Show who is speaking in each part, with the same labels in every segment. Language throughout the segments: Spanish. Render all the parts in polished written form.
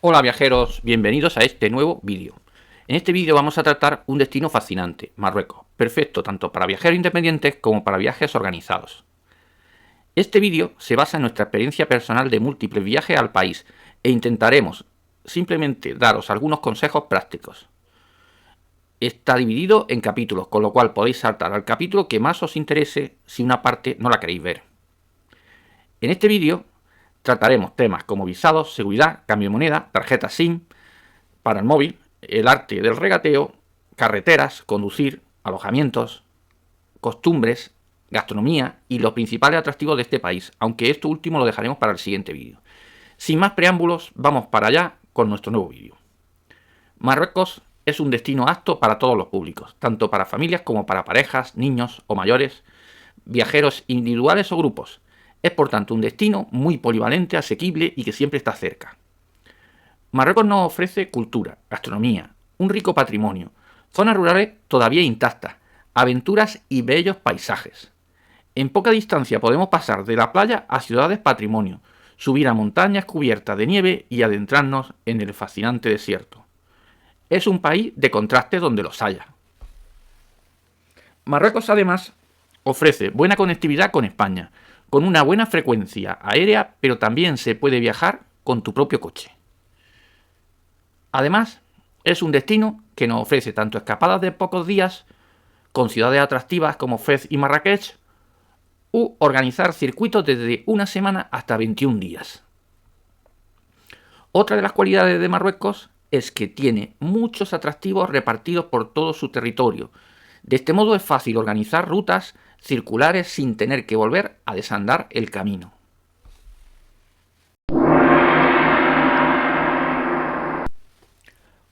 Speaker 1: Hola viajeros, bienvenidos a este nuevo vídeo. En este vídeo vamos a tratar un destino fascinante, Marruecos, perfecto tanto para viajeros independientes como para viajes organizados. Este vídeo se basa en nuestra experiencia personal de múltiples viajes al país e intentaremos simplemente daros algunos consejos prácticos. Está dividido en capítulos, con lo cual podéis saltar al capítulo que más os interese si una parte no la queréis ver. En este vídeo trataremos temas como visados, seguridad, cambio de moneda, tarjetas SIM para el móvil, el arte del regateo, carreteras, conducir, alojamientos, costumbres, gastronomía y los principales atractivos de este país, aunque esto último lo dejaremos para el siguiente vídeo. Sin más preámbulos, vamos para allá con nuestro nuevo vídeo. Marruecos es un destino apto para todos los públicos, tanto para familias como para parejas, niños o mayores, viajeros individuales o grupos. Es por tanto un destino muy polivalente, asequible y que siempre está cerca. Marruecos nos ofrece cultura, gastronomía, un rico patrimonio, zonas rurales todavía intactas, aventuras y bellos paisajes. En poca distancia podemos pasar de la playa a ciudades patrimonio, subir a montañas cubiertas de nieve y adentrarnos en el fascinante desierto. Es un país de contrastes donde los haya. Marruecos además ofrece buena conectividad con España, con una buena frecuencia aérea, pero también se puede viajar con tu propio coche. Además, es un destino que nos ofrece tanto escapadas de pocos días, con ciudades atractivas como Fez y Marrakech, u organizar circuitos desde una semana hasta 21 días. Otra de las cualidades de Marruecos es que tiene muchos atractivos repartidos por todo su territorio. De este modo es fácil organizar rutas circulares sin tener que volver a desandar el camino.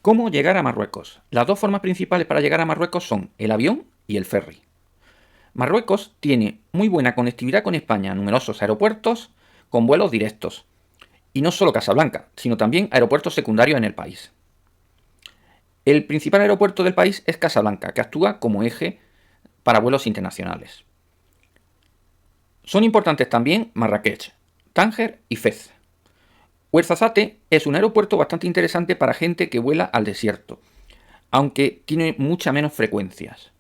Speaker 1: ¿Cómo llegar a Marruecos? Las dos formas principales para llegar a Marruecos son el avión y el ferry. Marruecos tiene muy buena conectividad con España, numerosos aeropuertos con vuelos directos. Y no solo Casablanca, sino también aeropuertos secundarios en el país. El principal aeropuerto del país es Casablanca, que actúa como eje para vuelos internacionales. Son importantes también Marrakech, Tánger y Fez. Ouarzazate es un aeropuerto bastante interesante para gente que vuela al desierto, aunque tiene mucha menos frecuencias.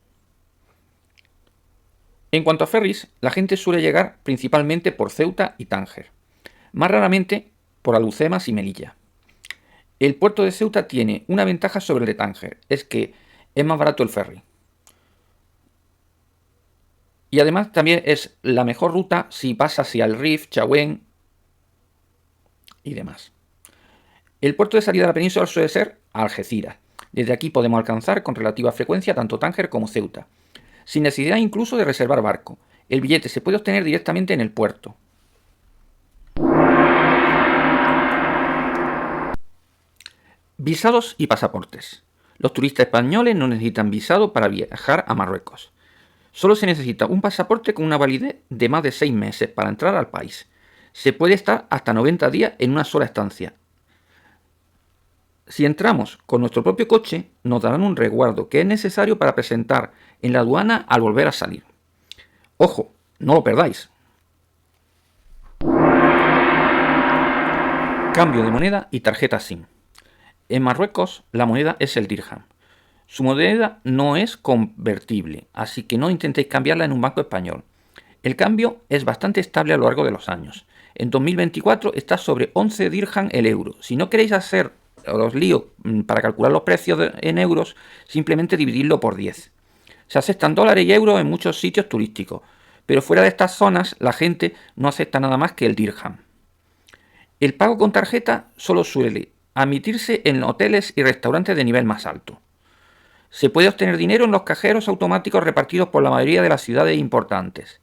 Speaker 1: En cuanto a ferries, la gente suele llegar principalmente por Ceuta y Tánger, más raramente por Alhucemas y Melilla. El puerto de Ceuta tiene una ventaja sobre el de Tánger, es que es más barato el ferry. Y además también es la mejor ruta si pasa hacia el Rif, Chaouén y demás. El puerto de salida de la península suele ser Algeciras. Desde aquí podemos alcanzar con relativa frecuencia tanto Tánger como Ceuta, sin necesidad incluso de reservar barco. El billete se puede obtener directamente en el puerto. Visados y pasaportes. Los turistas españoles no necesitan visado para viajar a Marruecos. Solo se necesita un pasaporte con una validez de más de 6 meses para entrar al país. Se puede estar hasta 90 días en una sola estancia. Si entramos con nuestro propio coche, nos darán un resguardo que es necesario para presentar en la aduana al volver a salir. Ojo, no lo perdáis. Cambio de moneda y tarjeta SIM. En Marruecos, la moneda es el dirham. Su moneda no es convertible, así que no intentéis cambiarla en un banco español. El cambio es bastante estable a lo largo de los años. En 2024 está sobre 11 dirham el euro. Si no queréis hacer los líos para calcular los precios en euros, simplemente divididlo por 10. Se aceptan dólares y euros en muchos sitios turísticos, pero fuera de estas zonas la gente no acepta nada más que el dirham. El pago con tarjeta solo suele admitirse en hoteles y restaurantes de nivel más alto. Se puede obtener dinero en los cajeros automáticos repartidos por la mayoría de las ciudades importantes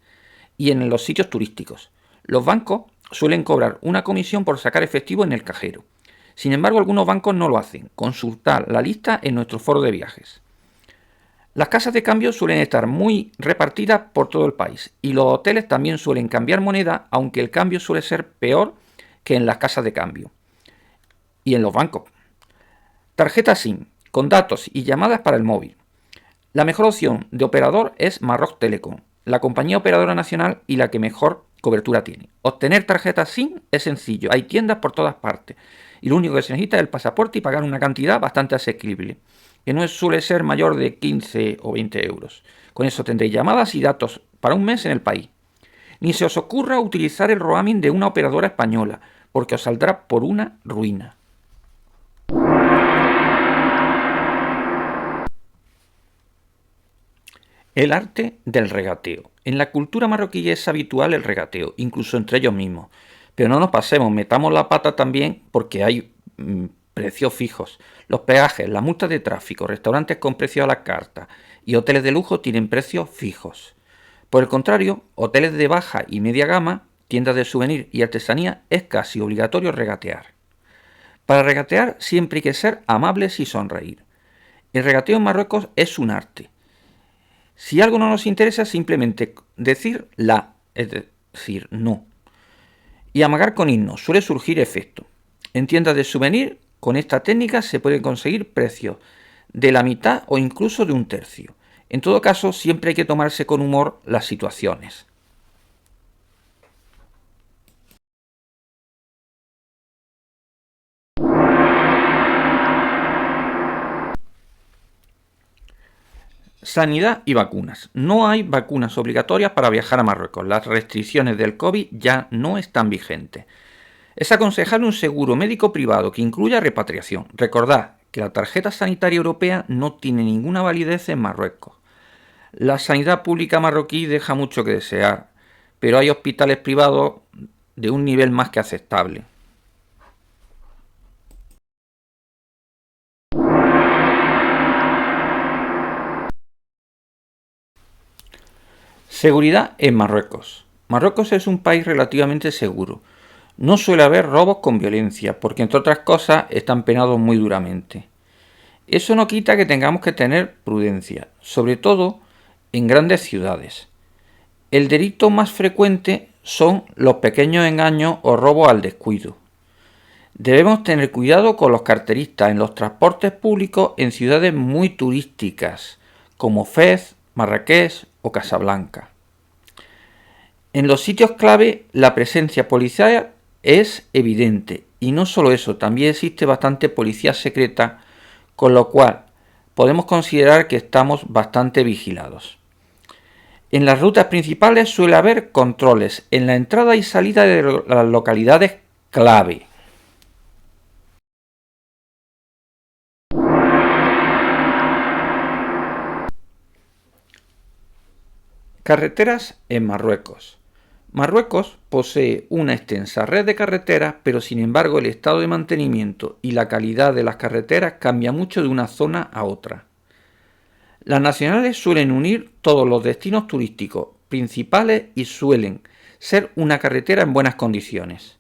Speaker 1: y en los sitios turísticos. Los bancos suelen cobrar una comisión por sacar efectivo en el cajero. Sin embargo, algunos bancos no lo hacen. Consultad la lista en nuestro foro de viajes. Las casas de cambio suelen estar muy repartidas por todo el país y los hoteles también suelen cambiar moneda, aunque el cambio suele ser peor que en las casas de cambio y en los bancos. Tarjeta SIM con datos y llamadas para el móvil. La mejor opción de operador es Maroc Telecom, la compañía operadora nacional y la que mejor cobertura tiene. Obtener tarjetas SIM es sencillo, hay tiendas por todas partes y lo único que se necesita es el pasaporte y pagar una cantidad bastante asequible, que no suele ser mayor de 15 o 20 euros. Con eso tendréis llamadas y datos para un mes en el país. Ni se os ocurra utilizar el roaming de una operadora española, porque os saldrá por una ruina. El arte del regateo. En la cultura marroquí es habitual el regateo, incluso entre ellos mismos. Pero no nos pasemos, metamos la pata también porque hay precios fijos. Los peajes, las multas de tráfico, restaurantes con precios a la carta y hoteles de lujo tienen precios fijos. Por el contrario, hoteles de baja y media gama, tiendas de souvenir y artesanía es casi obligatorio regatear. Para regatear siempre hay que ser amables y sonreír. El regateo en Marruecos es un arte. Si algo no nos interesa, simplemente decir la, es decir, no. Y amagar con himnos suele surgir efecto. En tiendas de souvenir, con esta técnica se pueden conseguir precios de la mitad o incluso de un tercio. En todo caso, siempre hay que tomarse con humor las situaciones. Sanidad y vacunas. No hay vacunas obligatorias para viajar a Marruecos. Las restricciones del COVID ya no están vigentes. Es aconsejable un seguro médico privado que incluya repatriación. Recordad que la tarjeta sanitaria europea no tiene ninguna validez en Marruecos. La sanidad pública marroquí deja mucho que desear, pero hay hospitales privados de un nivel más que aceptable. Seguridad en Marruecos. Marruecos es un país relativamente seguro. No suele haber robos con violencia, porque entre otras cosas están penados muy duramente. Eso no quita que tengamos que tener prudencia, sobre todo en grandes ciudades. El delito más frecuente son los pequeños engaños o robos al descuido. Debemos tener cuidado con los carteristas en los transportes públicos en ciudades muy turísticas, como Fez, Marrakech o Casablanca. En los sitios clave la presencia policial es evidente y no solo eso, también existe bastante policía secreta, con lo cual podemos considerar que estamos bastante vigilados. En las rutas principales suele haber controles en la entrada y salida de las localidades clave. Carreteras en Marruecos. Marruecos posee una extensa red de carreteras, pero sin embargo el estado de mantenimiento y la calidad de las carreteras cambia mucho de una zona a otra. Las nacionales suelen unir todos los destinos turísticos principales y suelen ser una carretera en buenas condiciones.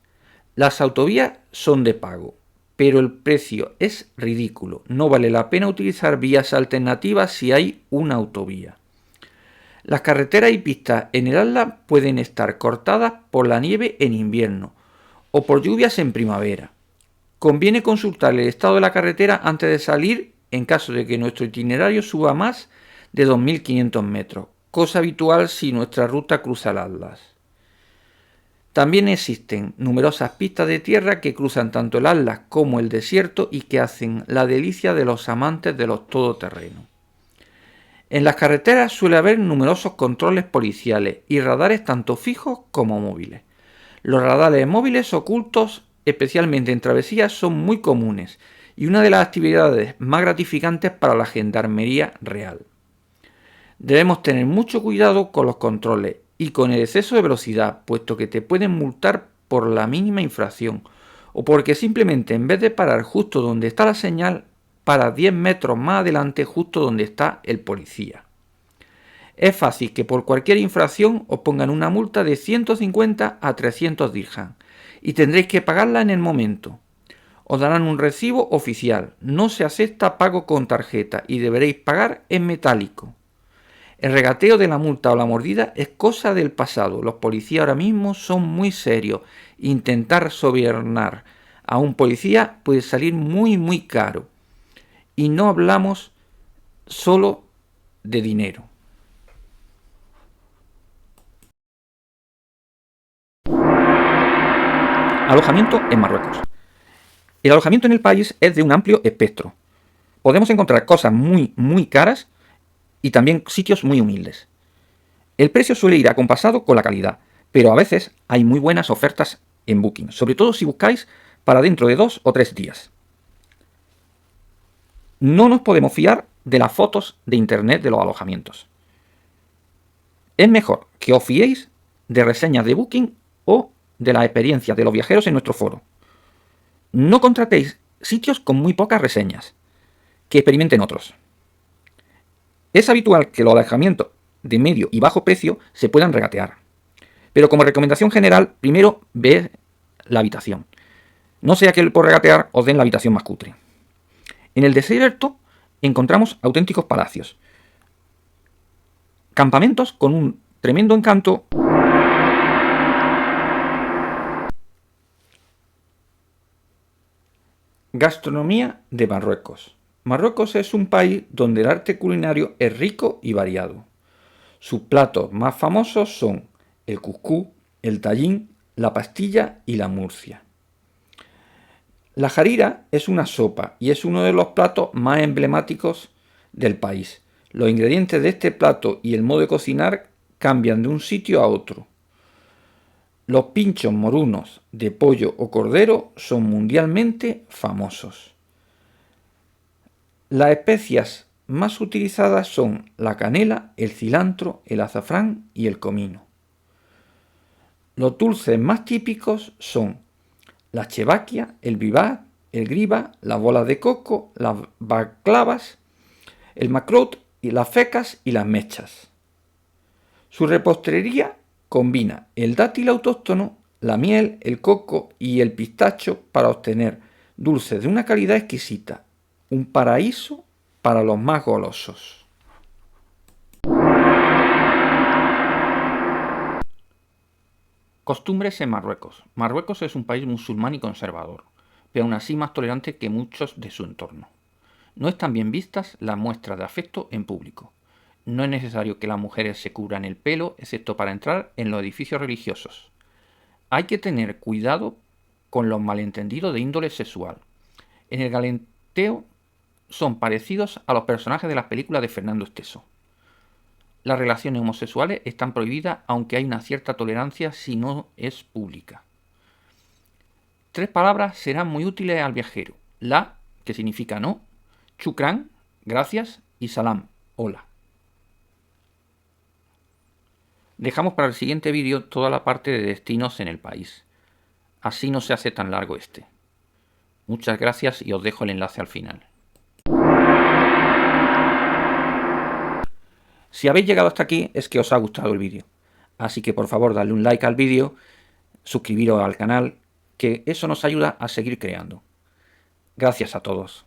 Speaker 1: Las autovías son de pago, pero el precio es ridículo. No vale la pena utilizar vías alternativas si hay una autovía. Las carreteras y pistas en el Atlas pueden estar cortadas por la nieve en invierno o por lluvias en primavera. Conviene consultar el estado de la carretera antes de salir en caso de que nuestro itinerario suba más de 2.500 metros, cosa habitual si nuestra ruta cruza el Atlas. También existen numerosas pistas de tierra que cruzan tanto el Atlas como el desierto y que hacen la delicia de los amantes de los todoterrenos. En las carreteras suele haber numerosos controles policiales y radares tanto fijos como móviles. Los radares móviles ocultos, especialmente en travesías, son muy comunes y una de las actividades más gratificantes para la gendarmería real. Debemos tener mucho cuidado con los controles y con el exceso de velocidad, puesto que te pueden multar por la mínima infracción o porque simplemente en vez de parar justo donde está la señal, para 10 metros más adelante justo donde está el policía. Es fácil que por cualquier infracción os pongan una multa de 150 a 300 dirham y tendréis que pagarla en el momento. Os darán un recibo oficial, no se acepta pago con tarjeta y deberéis pagar en metálico. El regateo de la multa o la mordida es cosa del pasado, los policías ahora mismo son muy serios. Intentar sobornar a un policía puede salir muy caro. Y no hablamos solo de dinero. Alojamiento en Marruecos. El alojamiento en el país es de un amplio espectro. Podemos encontrar cosas muy caras y también sitios muy humildes. El precio suele ir acompasado con la calidad, pero a veces hay muy buenas ofertas en Booking, sobre todo si buscáis para dentro de 2 o 3 días. No nos podemos fiar de las fotos de internet de los alojamientos. Es mejor que os fiéis de reseñas de Booking o de las experiencias de los viajeros en nuestro foro. No contratéis sitios con muy pocas reseñas, que experimenten otros. Es habitual que los alojamientos de medio y bajo precio se puedan regatear, pero como recomendación general, primero ve la habitación. No sea que por regatear os den la habitación más cutre. En el desierto encontramos auténticos palacios, campamentos con un tremendo encanto. Gastronomía de Marruecos. Marruecos es un país donde el arte culinario es rico y variado. Sus platos más famosos son el cuscús, el tajín, la pastilla y la murcia. La harira es una sopa y es uno de los platos más emblemáticos del país. Los ingredientes de este plato y el modo de cocinar cambian de un sitio a otro. Los pinchos morunos de pollo o cordero son mundialmente famosos. Las especias más utilizadas son la canela, el cilantro, el azafrán y el comino. Los dulces más típicos son la chevaquia, el bibat, el griba, las bolas de coco, las baklavas, el macrout y las fecas y las mechas. Su repostería combina el dátil autóctono, la miel, el coco y el pistacho para obtener dulces de una calidad exquisita. Un paraíso para los más golosos. Costumbres en Marruecos. Marruecos es un país musulmán y conservador, pero aún así más tolerante que muchos de su entorno. No están bien vistas las muestras de afecto en público. No es necesario que las mujeres se cubran el pelo, excepto para entrar en los edificios religiosos. Hay que tener cuidado con los malentendidos de índole sexual. En el galanteo son parecidos a los personajes de las películas de Fernando Esteso. Las relaciones homosexuales están prohibidas, aunque hay una cierta tolerancia si no es pública. 3 palabras serán muy útiles al viajero. La, que significa no, shukran, gracias, y salam, hola. Dejamos para el siguiente vídeo toda la parte de destinos en el país. Así no se hace tan largo este. Muchas gracias y os dejo el enlace al final. Si habéis llegado hasta aquí es que os ha gustado el vídeo. Así que por favor dadle un like al vídeo, suscribiros al canal, que eso nos ayuda a seguir creando. Gracias a todos.